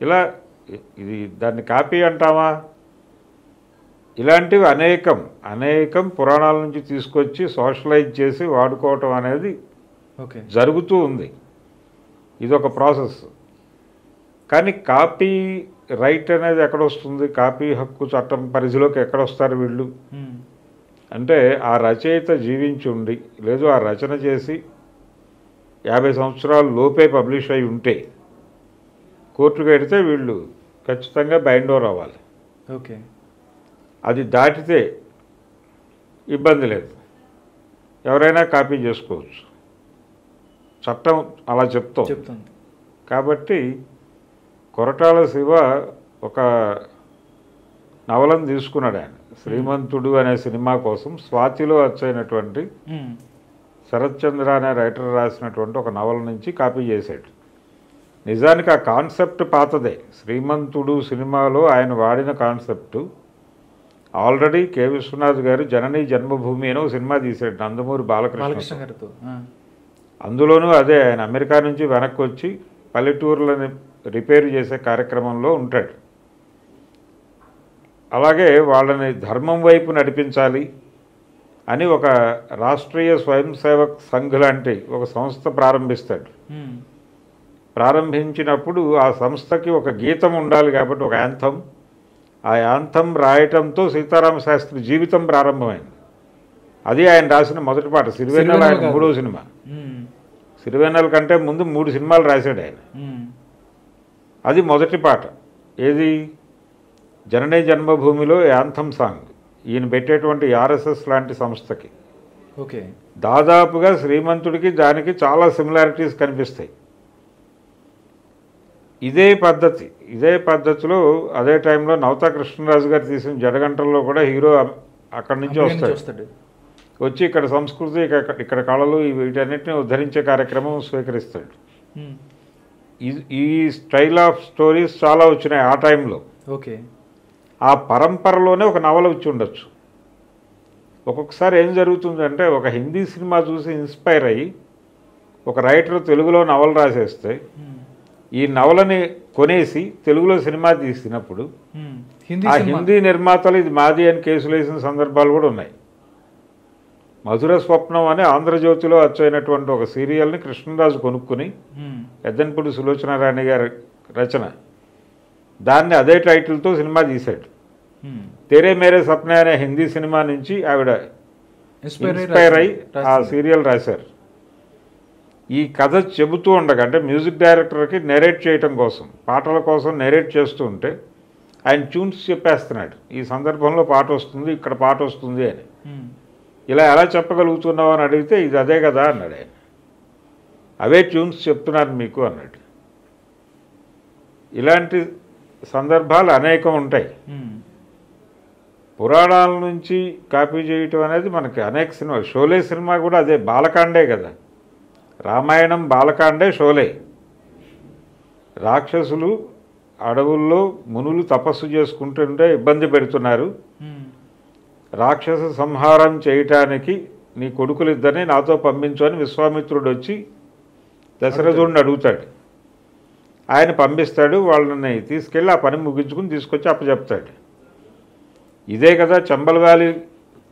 ఇలా ఇది దాన్ని కాపీ అంటామా? ఇలాంటివి అనేకం పురాణాల నుంచి తీసుకొచ్చి సోషలైజ్ చేసి వాడుకోవటం అనేది జరుగుతూ ఉంది. ఇదొక ప్రాసెస్. కానీ కాపీ రైట్ అనేది ఎక్కడొస్తుంది? కాపీ హక్కు చట్టం పరిధిలోకి ఎక్కడొస్తారు వీళ్ళు? అంటే ఆ రచయిత జీవించి ఉండి, లేదు ఆ రచన చేసి 50 సంవత్సరాల లోపే పబ్లిష్ అయి ఉంటే కోర్టుకు వెడితే వీళ్ళు ఖచ్చితంగా బైండ్ ఓవర్ అవ్వాలి. ఓకే, అది దాటితే ఇబ్బంది లేదు, ఎవరైనా కాపీ చేసుకోవచ్చు, చట్టం అలా చెప్తుంది. కాబట్టి కొరటాల శివ ఒక నవలను తీసుకున్నాడు ఆయన. శ్రీమంతుడు అనే సినిమా కోసం స్వాతిలో వచ్చైనటువంటి శరత్ చంద్ర అనే రైటర్ రాసినటువంటి ఒక నవల నుంచి కాపీ చేశాడు. నిజానికి ఆ కాన్సెప్ట్ పాతదే. శ్రీమంతుడు సినిమాలో ఆయన వాడిన కాన్సెప్టు ఆల్రెడీ కె విశ్వనాథ్ గారు జననీ జన్మభూమి అని ఒక సినిమా తీశాడు నందమూరి బాలకృష్ణ గారితో. అందులోనూ అదే, ఆయన అమెరికా నుంచి వెనక్కి వచ్చి పల్లెటూర్లని రిపేర్ చేసే కార్యక్రమంలో ఉంటాడు. అలాగే వాళ్ళని ధర్మం వైపు నడిపించాలి అని ఒక రాష్ట్రీయ స్వయం సేవక్ సంఘ్ లాంటి ఒక సంస్థ ప్రారంభిస్తాడు. ప్రారంభించినప్పుడు ఆ సంస్థకి ఒక గీతం ఉండాలి కాబట్టి ఒక యాంథమ్, ఆ యాంథమ్ రాయటంతో సీతారామ శాస్త్రి జీవితం ప్రారంభమైంది. అది ఆయన రాసిన మొదటి పాట. సిరివెన్నెల ఆయన 3వ సినిమా. సిరివెన్నెల కంటే ముందు 3 సినిమాలు రాశాడు ఆయన. అది మొదటి పాట. ఏది? జననీ జన్మభూమిలో యాంథమ్ సాంగ్ ఈయన పెట్టేటువంటి ఆర్ఎస్ఎస్ లాంటి సంస్థకి. ఓకే, దాదాపుగా శ్రీమంతుడికి దానికి చాలా సిమిలారిటీస్ కనిపిస్తాయి. ఇదే పద్ధతిలో అదే టైంలో నవతా కృష్ణరాజు గారు తీసిన జడగంటల్లో కూడా హీరో అక్కడి నుంచి వస్తాడు. వచ్చి ఇక్కడ సంస్కృతి, ఇక్కడ కళలు, వీటన్నిటిని ఉద్ధరించే కార్యక్రమం స్వీకరిస్తాడు. ఈ స్టైల్ ఆఫ్ స్టోరీస్ చాలా వచ్చినాయి ఆ టైంలో. ఓకే, ఆ పరంపరలోనే ఒక నవల వచ్చి ఉండొచ్చు. ఒక్కొక్కసారి ఏం జరుగుతుందంటే ఒక హిందీ సినిమా చూసి ఇన్స్పైర్ అయ్యి ఒక రైటర్ తెలుగులో నవల రాసేస్తే ఈ నవలని కొనేసి తెలుగులో సినిమా తీసినప్పుడు ఆ హిందీ నిర్మాతలు ఇది మాది అని కేసులు వేసిన సందర్భాలు కూడా ఉన్నాయి. మధుర స్వప్నం అని ఆంధ్రజ్యోతిలో వచ్చైనటువంటి ఒక సీరియల్ని కృష్ణరాజు కొనుక్కుని, ఎద్దనపూడి సులోచనారాణి గారి రచన, దాన్ని అదే టైటిల్తో సినిమా తీశాడు. తెరే మేరే సప్నే అనే హిందీ సినిమా నుంచి ఆవిడ ఇన్స్పైర్ అయ్యి ఆ సీరియల్ రాశారు. ఈ కథ చెబుతూ ఉండగా, అంటే మ్యూజిక్ డైరెక్టర్కి నెరేట్ చేయటం కోసం, పాటల కోసం నెరేట్ చేస్తూ ఉంటే ఆయన ట్యూన్స్ చెప్పేస్తున్నాడు. ఈ సందర్భంలో పాట వస్తుంది, ఇక్కడ పాట వస్తుంది అని. ఇలా ఎలా చెప్పగలుగుతున్నావు అని అడిగితే ఇది అదే కదా అన్నాడు ఆయన. అవే ట్యూన్స్ చెప్తున్నాను మీకు అన్నాడు. ఇలాంటి సందర్భాలు అనేకం ఉంటాయి. పురాణాల నుంచి కాపీ చేయటం అనేది మనకి అనేక సినిమా. షోలే సినిమా కూడా అదే, బాలకాండే కదా. రామాయణం బాలకాండే, షోలే. రాక్షసులు అడవుల్లో మునులు తపస్సు చేసుకుంటుంటే ఇబ్బంది పెడుతున్నారు, రాక్షస సంహారం చేయటానికి నీ కొడుకులిద్దరిని నాతో పంపించు అని విశ్వామిత్రుడు వచ్చి దశరథుడిని అడుగుతాడు. ఆయన పంపిస్తాడు. వాళ్ళని తీసుకెళ్ళి ఆ పని ముగించుకుని తీసుకొచ్చి అప్పచెప్తాడు. ఇదే కదా చంబల్ వ్యాలీ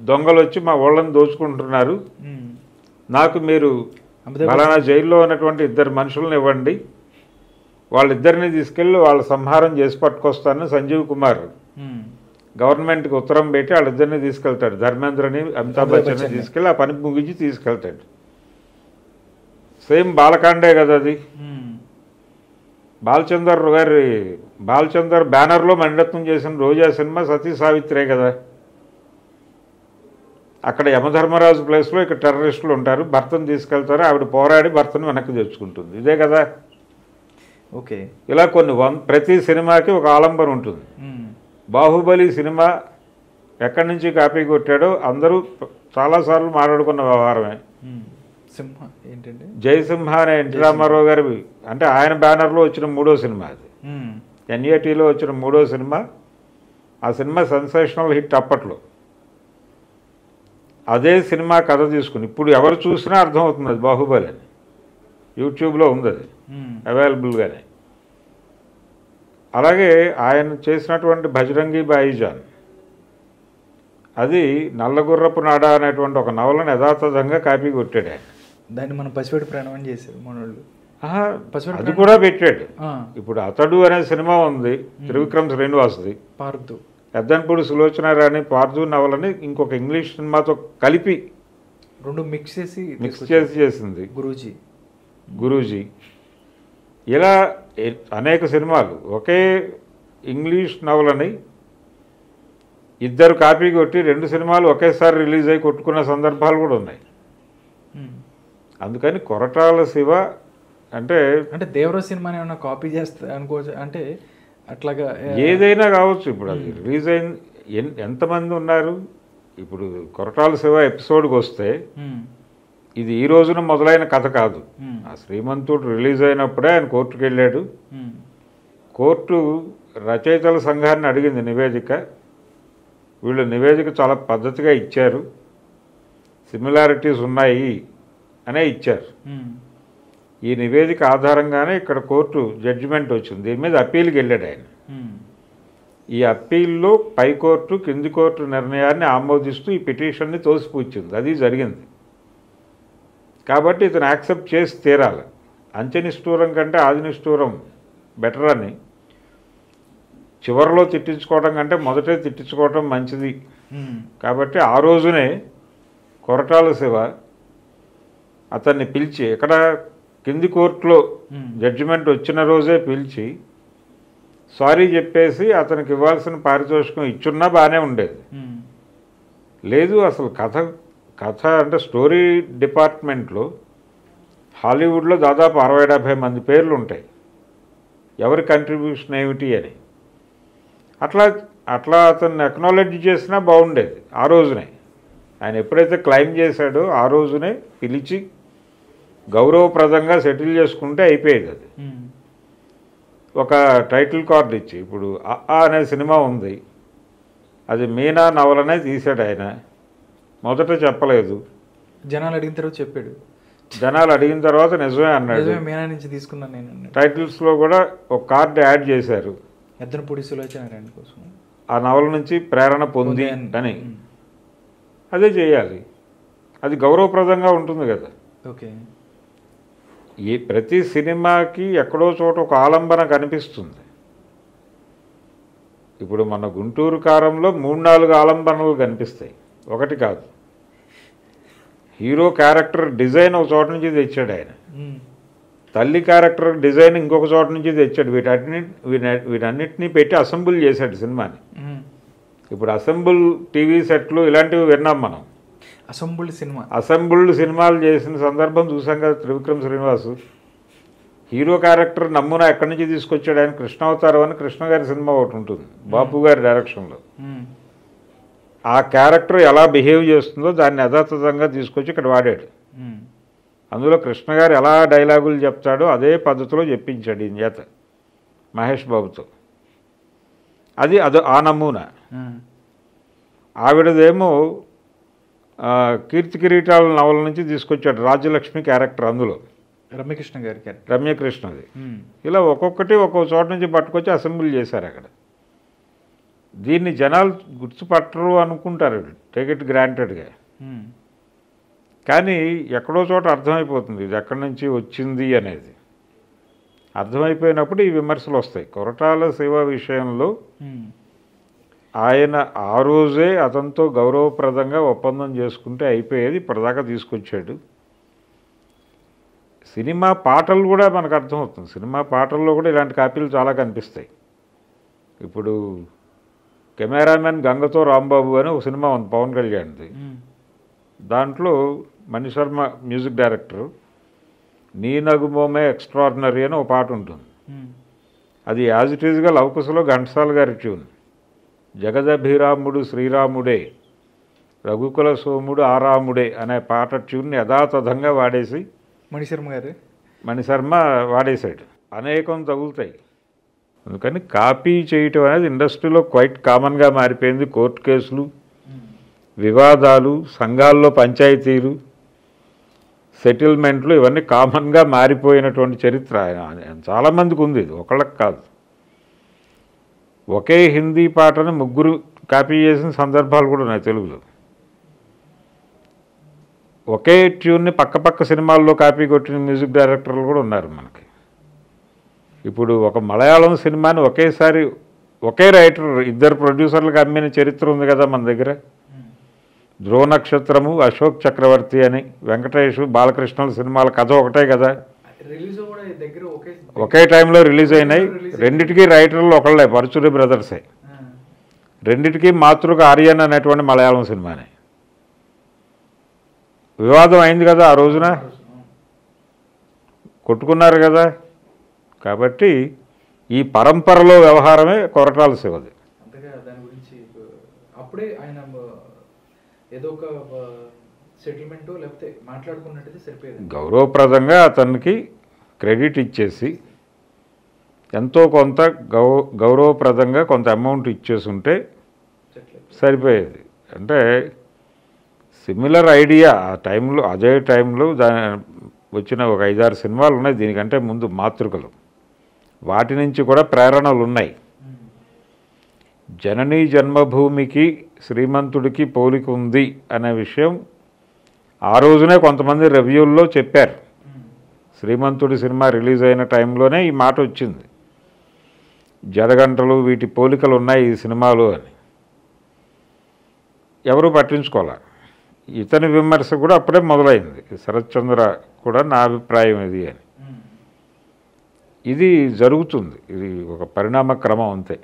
దొంగలు వచ్చి మా వాళ్ళని దోచుకుంటున్నారు, నాకు మీరు ఫలానా జైల్లో ఉన్నటువంటి 2 మనుషులను ఇవ్వండి, వాళ్ళిద్దరిని తీసుకెళ్ళి వాళ్ళ సంహారం చేసి పట్టుకొస్తానని సంజీవ్ కుమార్ గవర్నమెంట్కి ఉత్తరం పెట్టి వాళ్ళిద్దరిని తీసుకెళ్తాడు. ధర్మేంద్రని, అమితాబ్ బచ్చన్ని తీసుకెళ్ళి ఆ పని ముగించి తీసుకెళ్తాడు. సేమ్ బాలకాండే కదా అది. బాలచందర్ బ్యానర్లో మణిరత్నం చేసిన రోజా సినిమా సతీ సావిత్రే కదా. అక్కడ యమధర్మరాజు ప్లేస్లో ఇక్కడ టెర్రరిస్టులు ఉంటారు, భర్తను తీసుకెళ్తారు, ఆవిడ పోరాడి భర్తను వెనక్కి తెచ్చుకుంటుంది. ఇదే కదా. ఓకే, ఇలా కొన్ని ప్రతి సినిమాకి ఒక ఆలంబన ఉంటుంది. బాహుబలి సినిమా ఎక్కడి నుంచి కాపీ కొట్టాడో అందరూ చాలాసార్లు మాట్లాడుకున్న వ్యవహారమే. జయసింహ అనే ఎన్టీ రామారావు గారి, అంటే ఆయన బ్యానర్లో వచ్చిన 3వ సినిమా అది. ఎన్ఏటీలో వచ్చిన 3వ సినిమా. ఆ సినిమా సెన్సేషనల్ హిట్ అప్పట్లో. అదే సినిమా కథ తీసుకుని ఇప్పుడు ఎవరు చూసినా అర్థమవుతుంది అది బాహుబలి అని. యూట్యూబ్లో ఉంది అది అవైలబుల్గానే. అలాగే ఆయన చేసినటువంటి బజరంగి భాయిజాన్, అది నల్లగుర్రపు నాడ అనేటువంటి ఒక నవలను యథాతథంగా కాపీ కొట్టాడు ఆయన. దాన్ని మనం పసిపెట్టి ప్రాణం అని చేశారు మనోళ్ళు. పసిపెట్టి అది కూడా పెట్టాడు. ఇప్పుడు అతడు అనే సినిమా ఉంది త్రివిక్రమ్ శ్రీనివాస్ది, పార్దు ఎద్దనపూడి సులోచన రాణి పార్దు నవలని ఇంకొక ఇంగ్లీష్ సినిమాతో కలిపి రెండు మిక్స్ చేసి చేసింది గురూజీ. ఇలా అనేక సినిమాలు ఒకే ఇంగ్లీష్ నవలని ఇద్దరు కాపీ కొట్టి 2 సినిమాలు ఒకేసారి రిలీజ్ అయ్యి కొట్టుకున్న సందర్భాలు కూడా ఉన్నాయి. అందుకని కొరటాల శివ అంటే దేవర సినిమాని ఏమన్నా కాపీ చేస్తా అనుకోవచ్చు, అంటే అట్లాగా ఏదైనా కావచ్చు. ఇప్పుడు అది రిలీజ్ అయింది, ఎంతమంది ఉన్నారు. ఇప్పుడు కొరటాల శివ ఎపిసోడ్కి వస్తే ఇది ఈ రోజున మొదలైన కథ కాదు. ఆ శ్రీమంతుడు రిలీజ్ అయినప్పుడే ఆయన కోర్టుకు వెళ్ళాడు. కోర్టు రచయితల సంఘాన్ని అడిగింది నివేదిక. వీళ్ళు నివేదిక చాలా పద్ధతిగా ఇచ్చారు, సిమిలారిటీస్ ఉన్నాయి అనే ఇచ్చారు. ఈ నివేదిక ఆధారంగానే ఇక్కడ కోర్టు జడ్జిమెంట్ వచ్చింది. దీని మీద అప్పీల్కి వెళ్ళాడు ఆయన. ఈ అప్పీల్లో పై కోర్టు కింది కోర్టు నిర్ణయాన్ని ఆమోదిస్తూ ఈ పిటిషన్ని తోసిపుచ్చింది. అది జరిగింది. కాబట్టి ఇతను యాక్సెప్ట్ చేసి తీరాలి. అంచెనిష్ఠూరం కంటే ఆదినిష్ఠూరం బెటర్ అని, చివరిలో తిట్టించుకోవడం కంటే మొదటే తిట్టించుకోవడం మంచిది. కాబట్టి ఆ రోజునే కొరటాల శివ అతన్ని పిలిచి, ఎక్కడ కింది కోర్టులో జడ్జిమెంట్ వచ్చిన రోజే పిలిచి సారీ చెప్పేసి అతనికి ఇవ్వాల్సిన పారితోషికం ఇచ్చున్నా బాగానే ఉండేది. లేదు అసలు కథ అంటే స్టోరీ డిపార్ట్మెంట్లో హాలీవుడ్లో దాదాపు 60-70 మంది పేర్లు ఉంటాయి, ఎవరి కంట్రిబ్యూషన్ ఏమిటి అని. అట్లా అతన్ని అక్నాలెడ్జ్ చేసినా బాగుండేది. ఆ రోజునే ఆయన ఎప్పుడైతే క్లైమ్ చేశాడో ఆ రోజునే పిలిచి గౌరవప్రదంగా సెటిల్ చేసుకుంటే అయిపోయేది. అది ఒక టైటిల్ కార్డు ఇచ్చి, ఇప్పుడు అ అనే సినిమా ఉంది, అది మీనా నవలనే తీశాడు ఆయన. మొదట చెప్పలేదు, జనాలు అడిగిన తర్వాత చెప్పాడు. జనాలు అడిగిన తర్వాత నిజమే అన్నాడు. మీనా నుంచి తీసుకున్నాను నేను. టైటిల్స్లో కూడా ఒక కార్డు యాడ్ చేశారు, ఎద్దనపూడి సులోచన రాణి కోసం, ఆ నవల నుంచి ప్రేరణ పొంది అని. అదే చేయాలి, అది గౌరవప్రదంగా ఉంటుంది కదా. ఓకే, ఈ ప్రతి సినిమాకి ఎక్కడో చోట ఒక ఆలంబన కనిపిస్తుంది. ఇప్పుడు మన గుంటూరు కారంలో 3-4 ఆలంబనలు కనిపిస్తాయి, ఒకటి కాదు. హీరో క్యారెక్టర్ డిజైన్ ఒక చోట నుంచి తెచ్చాడు ఆయన, తల్లి క్యారెక్టర్ డిజైన్ ఇంకొక చోట నుంచి తెచ్చాడు. వీటన్నిటినీ పెట్టి అసెంబుల్ చేశాడు సినిమాని. ఇప్పుడు అసెంబుల్ టీవీ సెట్లు ఇలాంటివి విన్నాం మనం. అసెంబుల్డ్ సినిమాలు చేసిన సందర్భం చూసాం కదా. త్రివిక్రమ్ శ్రీనివాసు హీరో క్యారెక్టర్ నమూనా ఎక్కడి నుంచి తీసుకొచ్చాడు ఆయన. కృష్ణావతారం అని కృష్ణ గారి సినిమా ఒకటి ఉంటుంది బాపు గారి డైరెక్షన్లో. ఆ క్యారెక్టర్ ఎలా బిహేవ్ చేస్తుందో దాన్ని యథాతథంగా తీసుకొచ్చి ఇక్కడ వాడాడు. అందులో కృష్ణ గారు ఎలా డైలాగులు చెప్తాడో అదే పద్ధతిలో చెప్పించాడు ఈయన చేత మహేష్ బాబుతో. అది ఆ నమూనా. ఆవిడదేమో కీర్తి కిరీటాల నవల నుంచి తీసుకొచ్చాడు రాజ్యలక్ష్మి క్యారెక్టర్, అందులో రమ్యకృష్ణ గారి రమ్యకృష్ణది. ఇలా ఒక్కొక్కటి ఒక్కొక్క చోట నుంచి పట్టుకొచ్చి అసెంబ్లీ చేశారు అక్కడ. దీన్ని జనాలు గుర్తుపట్టరు అనుకుంటారు, టేక్ ఇట్ గ్రాంటెడ్గా. కానీ ఎక్కడో చోట అర్థమైపోతుంది ఇది ఎక్కడి నుంచి వచ్చింది అనేది. అర్థమైపోయినప్పుడు ఈ విమర్శలు వస్తాయి. కొరటాల శివ విషయంలో ఆయన ఆ రోజే అతనితో గౌరవప్రదంగా ఒప్పందం చేసుకుంటే అయిపోయేది, ఇప్పటిదాకా తీసుకొచ్చాడు. సినిమా పాటలు కూడా మనకు అర్థమవుతుంది. సినిమా పాటల్లో కూడా ఇలాంటి కాపీలు చాలా కనిపిస్తాయి. ఇప్పుడు కెమెరామెన్ గంగతో రాంబాబు అని ఒక సినిమా ఉంది పవన్ కళ్యాణ్ది. దాంట్లో మణిశర్మ మ్యూజిక్ డైరెక్టరు, నీ నగుమోమే ఎక్స్ట్రాడినరీ అని ఒక పాట ఉంటుంది. అది యాజ్ ఇట్ ఈజ్గా లవకుశలో ఘంటసాల గారి ట్యూన్. జగదభిరాముడు శ్రీరాముడే, రఘుకుల సోముడు ఆరాముడే అనే పాట ట్యూన్ని యథాతథంగా వాడేసి మణిశర్మ వాడేశాడు. అనేకం తగులుతాయి. అందుకని కాపీ చేయటం అనేది ఇండస్ట్రీలో క్వైట్ కామన్గా మారిపోయింది. కోర్టు కేసులు, వివాదాలు, సంఘాల్లో పంచాయతీలు, సెటిల్మెంట్లు ఇవన్నీ కామన్గా మారిపోయినటువంటి చరిత్ర చాలామందికి ఉంది. ఇది ఒకళ్ళకి కాదు. ఒకే హిందీ పాటను ముగ్గురు కాపీ చేసిన సందర్భాలు కూడా ఉన్నాయి తెలుగులో. ఒకే ట్యూన్ని పక్క సినిమాల్లో కాపీ కొట్టిన మ్యూజిక్ డైరెక్టర్లు కూడా ఉన్నారు మనకి. ఇప్పుడు ఒక మలయాళం సినిమాని ఒకేసారి ఒకే రైటర్ ఇద్దరు ప్రొడ్యూసర్లకు అమ్మిన చరిత్ర ఉంది కదా మన దగ్గర. ధ్రువ నక్షత్రము, అశోక్ చక్రవర్తి అని వెంకటేష్ బాలకృష్ణల సినిమాల కథ ఒకటే కదా, ఒకే టైంలో రిలీజ్ అయినాయి. రెండిటికీ రైటర్లు ఒకళ్ళే, పరుచూరి బ్రదర్సే. రెండిటికీ మాతృక ఆర్యన్ అనేటువంటి మలయాళం సినిమానే. వివాదం అయింది కదా ఆ రోజున, కొట్టుకున్నారు కదా. కాబట్టి ఈ పరంపరలో వ్యవహారమే కొరటాల శివది. దాని గురించి అప్పుడే ఆయన ఏదో ఒక సెటిల్మెంట్ లేకపోతే మాట్లాడుకున్నట్టయితే సరిపోయేది. గౌరవప్రదంగా అతనికి క్రెడిట్ ఇచ్చేసి ఎంతో కొంత గౌరవప్రదంగా కొంత అమౌంట్ ఇచ్చేసి ఉంటే సరిపోయేది. అంటే సిమిలర్ ఐడియా ఆ టైంలో, అదే టైంలో వచ్చిన ఒక 5-6 సినిమాలు ఉన్నాయి దీనికంటే ముందు, మాతృకలు. వాటి నుంచి కూడా ప్రేరణలు ఉన్నాయి. జననీ జన్మభూమికి శ్రీమంతుడికి పోలిక ఉంది అనే విషయం ఆ రోజునే కొంతమంది రివ్యూల్లో చెప్పారు. శ్రీమంతుడి సినిమా రిలీజ్ అయిన టైంలోనే ఈ మాట వచ్చింది, జడగంటలు వీటి పోలికలు ఉన్నాయి ఈ సినిమాలు అని. ఎవరూ పట్టించుకోవాలి. ఇతని విమర్శ కూడా అప్పుడే మొదలైంది. శరత్చంద్ర కూడా నా అభిప్రాయం ఇది అని. ఇది జరుగుతుంది, ఇది ఒక పరిణామ క్రమం అంతే.